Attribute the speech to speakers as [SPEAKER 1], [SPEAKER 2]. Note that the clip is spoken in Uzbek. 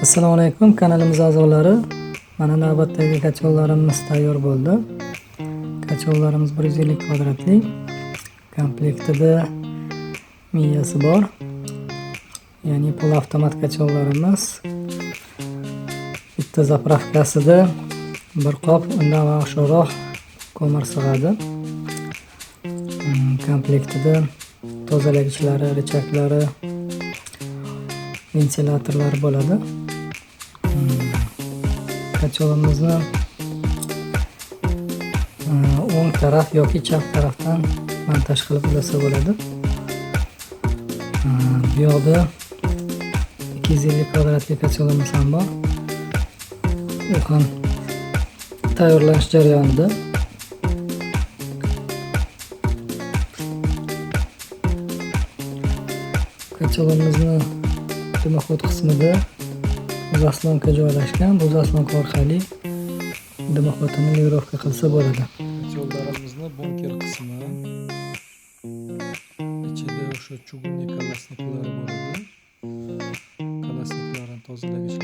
[SPEAKER 1] Assalomu alaykum kanalimiz a'zolari. Mana navbatdagi kachollarimiz tayyor bo'ldi. Kachollarimiz 150 kvadratlik. Komplektida miyasi bor. Ya'ni polavtomat kachollarimiz. Bitta zapravkasida bir qop undan oshiqroq ko'mir sig'adi. Komplektida tozalagichlari, richaklari, ventilyatorlari bo'ladi. Kacholimizni o'ng taraf yoki chap tarafdan montaj qilib ulasa bo'ladi. Bu yoqda 250 kvadratlik kacholimiz ham bor. U ham tayyorlanish jarayonida. Kacholimizni dimoxod qismida zaslonka joylashgan. Bu zaslonka orqali dimoxodni nivrolovka qilsa bo'ladi.
[SPEAKER 2] Kachollarimizni bunker qismi ichida o'sha chugunni kolosniklari bo'ladi. Kolosniklarni tozalagich